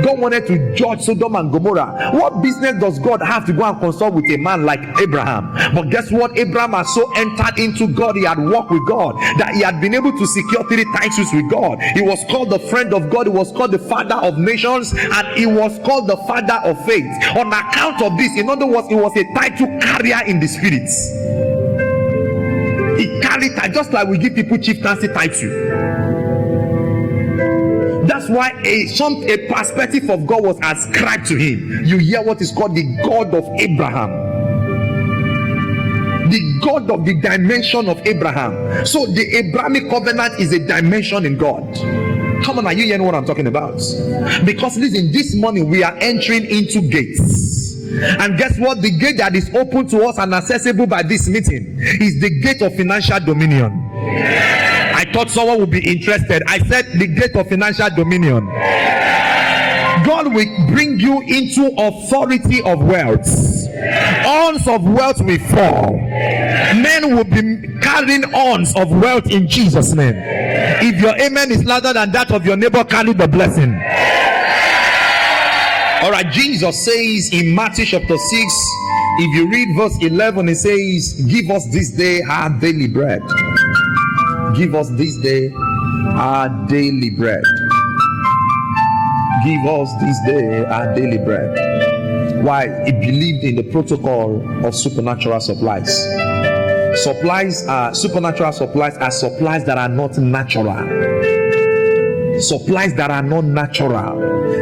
God wanted to judge Sodom and Gomorrah. What business does God have to go and consult with a man like Abraham? But guess what? Abraham has so entered into God, he had walked with God, that he had been able to secure 3 titles with God. He was called the friend of God, he was called the father of nations, and he was called the father of faith. On account of this, in other words, he was a title carrier in the spirits. He carried that, just like we give people chieftaincy title. That's why a perspective of God was ascribed to him. You hear what is called the God of Abraham, the God of the dimension of Abraham. So the Abrahamic covenant is a dimension in God. Come on, are you hearing what I'm talking about? Because listen, this morning we are entering into gates. And guess what? The gate that is open to us and accessible by this meeting is the gate of financial dominion. I thought someone would be interested. I said the gate of financial dominion. God will bring you into authority of wealth. Horns of wealth will fall. Men will be carrying horns of wealth in Jesus' name. If your amen is louder than that of your neighbor, carry the blessing. All right, Jesus says in Matthew chapter 6, if you read verse 11, it says, give us this day our daily bread. Give us this day our daily bread. Give us this day our daily bread. Why? He believed in the protocol of supernatural supplies. Supernatural supplies are supplies that are not natural. Supplies that are not natural.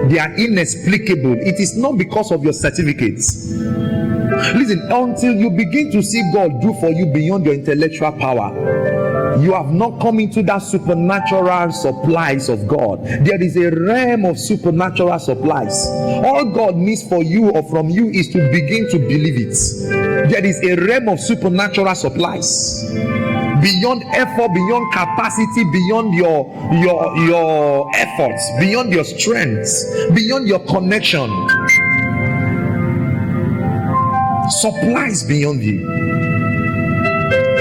They are inexplicable. It is not because of your certificates. Listen, until you begin to see God do for you beyond your intellectual power, you have not come into that supernatural supplies of God. There is a realm of supernatural supplies. All God needs for you or from you is to begin to believe it. There is a realm of supernatural supplies. Beyond effort, beyond capacity, beyond your efforts, beyond your strengths, beyond your connection. Supplies beyond you.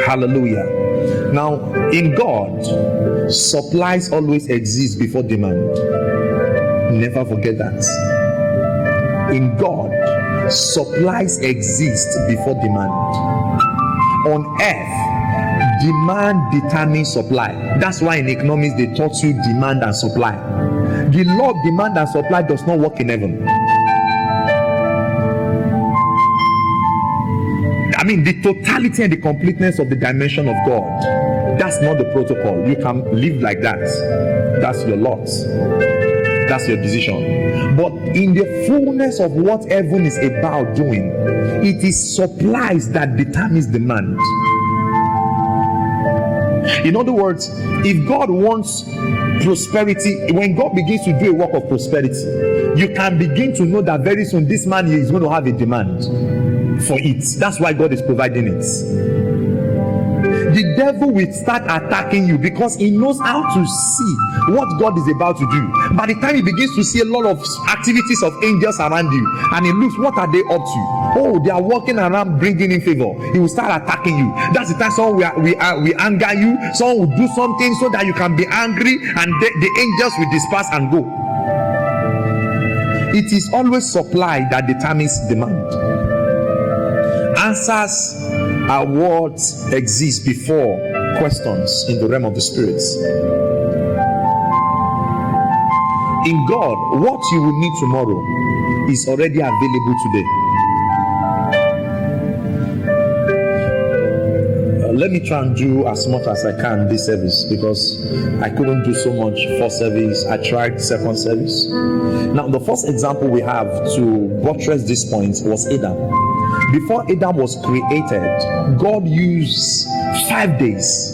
Hallelujah. Now, in God, supplies always exist before demand. Never forget that. In God, supplies exist before demand. On earth, demand determines supply. That's why in economics they taught you demand and supply. The law of demand and supply does not work in heaven. I mean, the totality and the completeness of the dimension of God, that's not the protocol. You can live like that. That's your lot. That's your decision. But in the fullness of what heaven is about doing, it is supplies that determines demand. In other words, if God wants prosperity, when God begins to do a work of prosperity, you can begin to know that very soon this man is going to have a demand for it. That's why God is providing it. The devil will start attacking you because he knows how to see what God is about to do. By the time he begins to see a lot of activities of angels around you, and he looks, what are they up to? Oh, they are walking around bringing in favor. He will start attacking you. That's the time someone will anger you. Someone will do something so that you can be angry, and the angels will disperse and go. It is always supply that determines demand. Answers are what exist before questions in the realm of the spirits. In God, what you will need tomorrow is already available today. Let me try and do as much as I can this service, because I couldn't do so much first service. I tried second service. Now, the first example we have to buttress this point was Adam. Before Adam was created, God used 5 days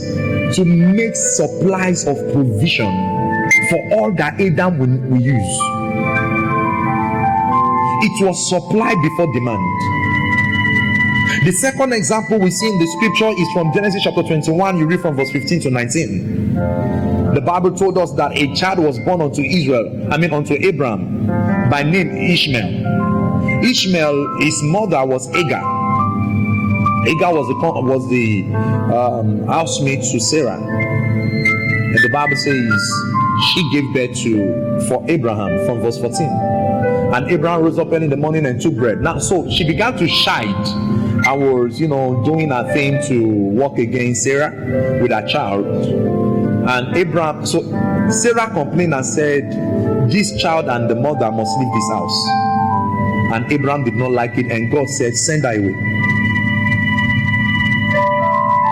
to make supplies of provision for all that Adam will use. It was supply before demand. The second example we see in the scripture is from Genesis chapter 21. You read from verse 15 to 19. The Bible told us that a child was born unto unto Abraham by name Ishmael. Ishmael, his mother was Hagar. Hagar was the housemaid to Sarah. And the Bible says she gave birth for Abraham from verse 14. And Abraham rose up early in the morning and took bread. Now, so she began to chide. I was, doing her thing to work against Sarah with her child. And Abraham, so Sarah complained and said, this child and the mother must leave this house. And Abraham did not like it, and God said, send her away.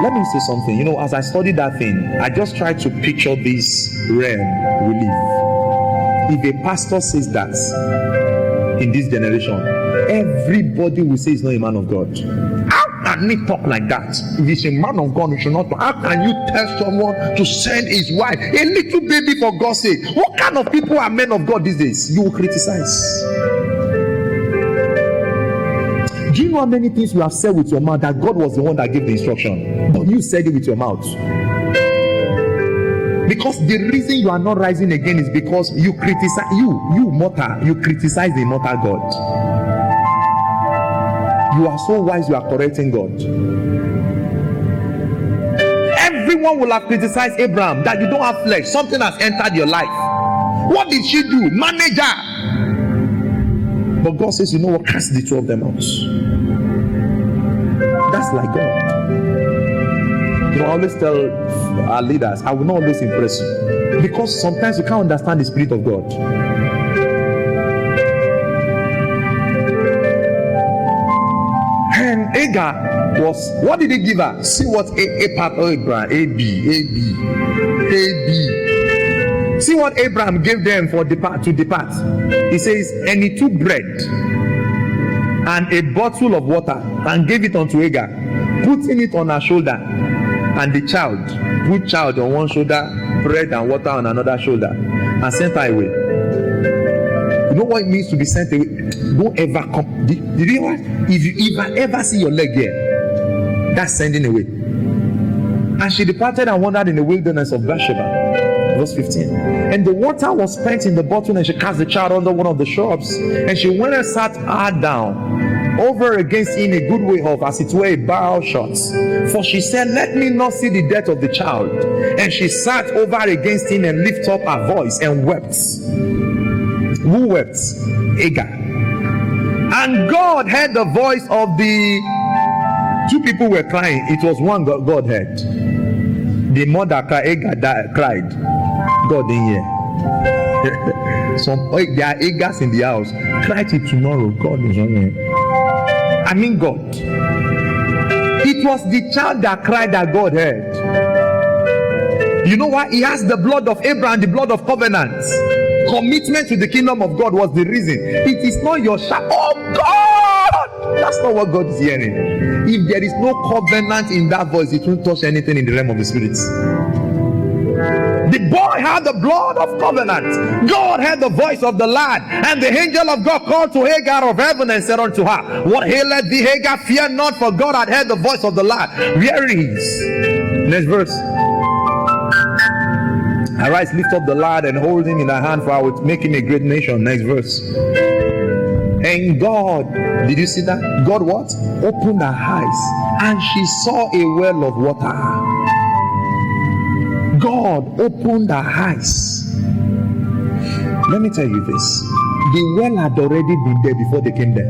Let me say something. As I studied that thing, I just tried to picture this realm we live. If a pastor says that in this generation, everybody will say he's not a man of God. How can he talk like that? If he's a man of God, he should not talk. How can you tell someone to send his wife, a little baby, for God's sake? What kind of people are men of God these days? You will criticize. Do you know how many things you have said with your mouth that God was the one that gave the instruction, but you said it with your mouth? Because the reason you are not rising again is because you criticize you criticize the immortal God. You are so wise, you are correcting God. Everyone will have criticized Abraham that you don't have flesh, something has entered your life. What did she do? Manager. But God says, what? Cast the two of them out. That's like God. I always tell our leaders, I will not always impress you, because sometimes you can't understand the Spirit of God. And Hagar was, what did he give her? See what Abraham, See what Abraham gave them to depart. He says, and he took bread and a bottle of water and gave it unto Hagar, putting it on her shoulder, and the child on one shoulder, bread and water on another shoulder, and sent her away. You know what it means to be sent away? Don't ever come. Did you know what? If I ever see your leg here, that's sending away. And she departed and wandered in the wilderness of Beersheba. Verse 15. And the water was spent in the bottle, and she cast the child under one of the shrubs, and she went and sat her down over against him a good way off, as it were a barrel shot. For she said, let me not see the death of the child. And she sat over against him and lifted up her voice and wept. Who wept? Hagar. And God heard the voice of the two people were crying. It was one God heard. The mother cried, Hagar cried. God didn't hear. There are Hagars in the house. Cry till tomorrow. God is on here. I mean God. It was the child that cried that God heard. You know why? He has the blood of Abraham, the blood of covenants. Commitment to the kingdom of God was the reason. It is not your child. Oh God! That's not what God is hearing. If there is no covenant in that voice, it won't touch anything in the realm of the spirits. The boy had the blood of covenant. God had the voice of the lad, and the angel of God called to Hagar of heaven and said unto her, what aileth thee, Hagar? Fear not, for God had heard the voice of the lad. Here it is. Next verse. Arise, lift up the lad and hold him in thy hand, for I will make him a great nation. Next verse. And God, did you see that? God what? Opened her eyes, and she saw a well of water. God opened her eyes. Let me tell you this. The well had already been there before they came there.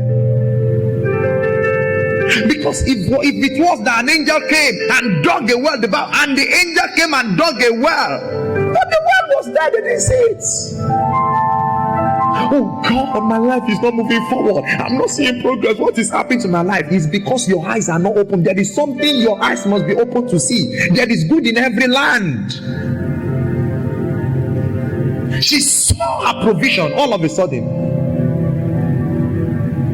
Because if it was that an angel came and dug a well, and the angel came and dug a well, but the well was there, they didn't see it. Oh God, my life is not moving forward. I'm not seeing progress. What is happening to my life? It's because your eyes are not open. There is something your eyes must be open to see. There is good in every land. She saw her provision all of a sudden.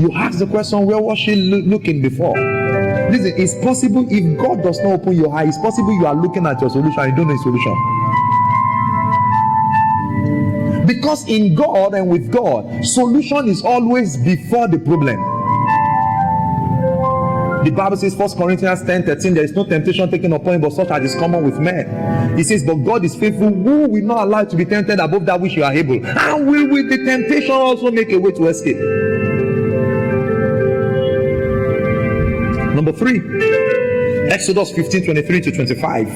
You ask the question, where was she looking before? Listen, it's possible if God does not open your eyes, it's possible you are looking at your solution and you don't know a solution. Because in God and with God, solution is always before the problem. The Bible says, 1 Corinthians 10:13, there is no temptation taken upon him, but such as is common with men. It says, but God is faithful, who will not allow you to be tempted above that which you are able, and will with the temptation also make a way to escape. Number 3, Exodus 15:23 to 25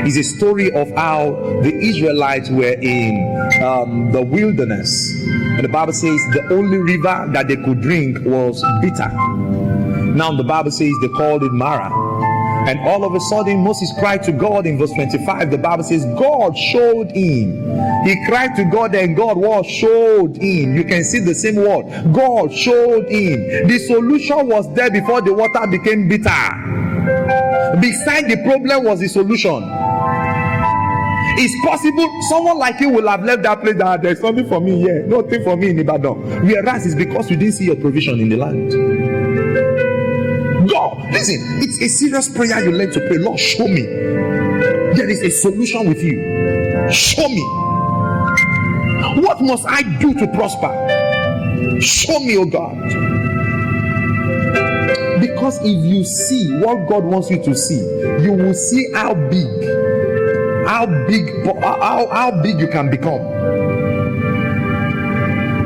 is a story of how the Israelites were in the wilderness, and the Bible says the only river that they could drink was bitter. Now the Bible says they called it Mara, and all of a sudden Moses cried to God. In verse 25, the Bible says God showed him. He cried to God, and God was showed him. You can see the same word. God showed him. The solution was there before the water became bitter. Beside the problem was the solution. It's possible someone like you will have left that place that there's something for me here, nothing for me in Ibadan. Whereas it's because you didn't see your provision in the land. God, listen, it's a serious prayer you learn to pray. Lord, show me. There is a solution with you. Show me. What must I do to prosper? Show me, oh God. Because if you see what God wants you to see, you will see how big you can become.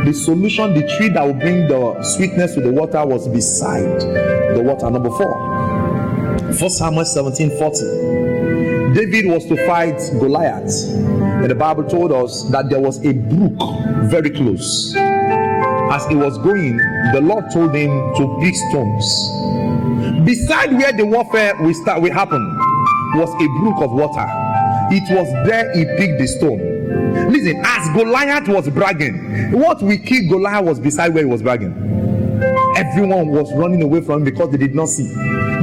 The solution, the tree that will bring the sweetness to the water, was beside the water. Number 4, 1 Samuel 17:40. David was to fight Goliath, and the Bible told us that there was a brook very close. As he was going, the Lord told him to pick stones. Beside where the warfare will happen was a brook of water. It was there he picked the stone. Listen, as Goliath was bragging, what we killed Goliath was beside where he was bragging. Everyone was running away from him because they did not see.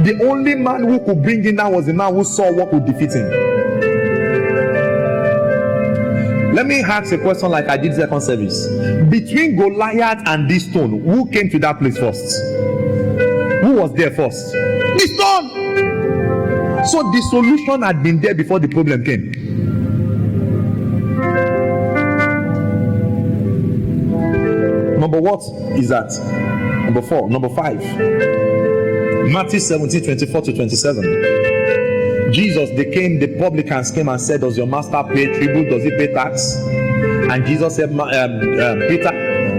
The only man who could bring him down was the man who saw what could defeat him. Let me ask a question like I did second service. Between Goliath and this stone, who came to that place first? Who was there first? The stone. So the solution had been there before the problem came. Number what is that? Number 4. Number 5. Matthew 17:24 to 27. Jesus, the publicans came and said, does your master pay tribute? Does he pay tax? And Jesus said, Peter,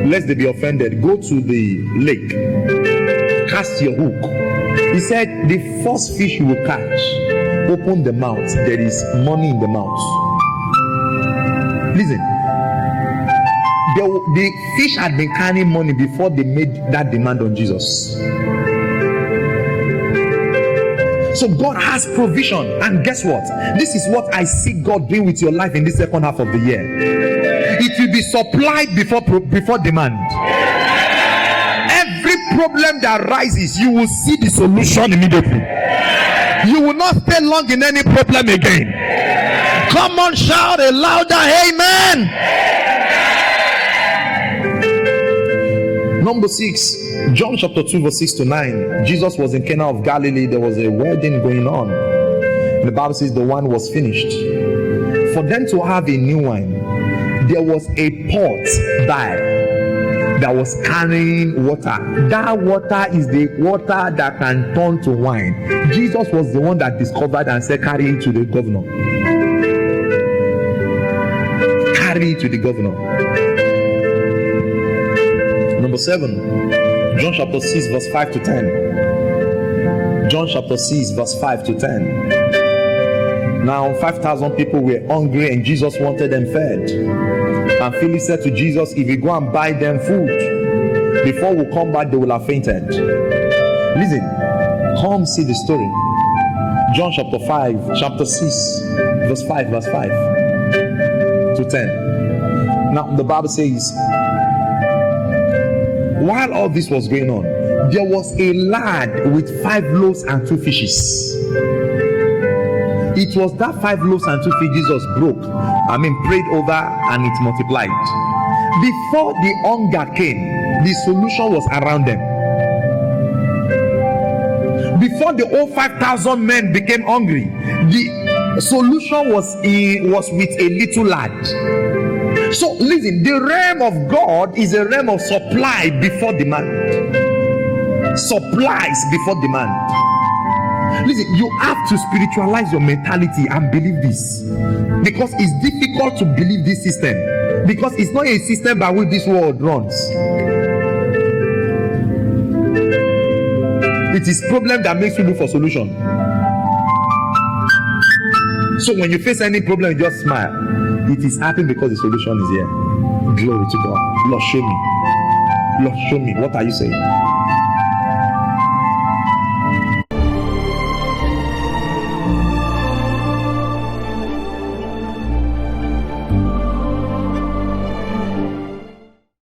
lest they be offended, go to the lake, cast your hook. He said, the first fish you will catch, open the mouth, there is money in the mouth. Listen, the fish had been carrying money before they made that demand on Jesus. So God has provision, and guess what? This is what I see God doing with your life in this second half of the year. It will be supplied before demand. Every problem that rises, you will see the solution immediately. You will not stay long in any problem again. Come on, shout a louder amen. Number 6, John chapter 2 verse 6 to 9. Jesus was in Cana of Galilee. There was a wedding going on. The Bible says the wine was finished. For them to have a new wine, there was a pot by that was carrying water. That water is the water that can turn to wine. Jesus was the one that discovered and said, carry it to the governor. Carry it to the governor. Number 7, John chapter 6 verse 5 to 10. John chapter 6 verse 5 to 10. Now 5,000 people were hungry and Jesus wanted them fed. And Philip said to Jesus, if we go and buy them food, before we come back they will have fainted. Listen, come see the story. John chapter 6 verse 5 to 10. Now the Bible says, while all this was going on, there was a lad with 5 loaves and 2 fishes. It was that 5 loaves and 2 fishes Jesus prayed over, and it multiplied. Before the hunger came, the solution was around them. Before the whole 5,000 men became hungry, the solution was with a little lad. So listen, the realm of God is a realm of supply before demand. Supplies before demand. Listen, you have to spiritualize your mentality and believe this, because it's difficult to believe this system, because it's not a system by which this world runs. It is problem that makes you look for solution. So when you face any problem, you just smile. It is happening because the solution is here. Glory to God. Lord, show me. Lord, show me. What are you saying?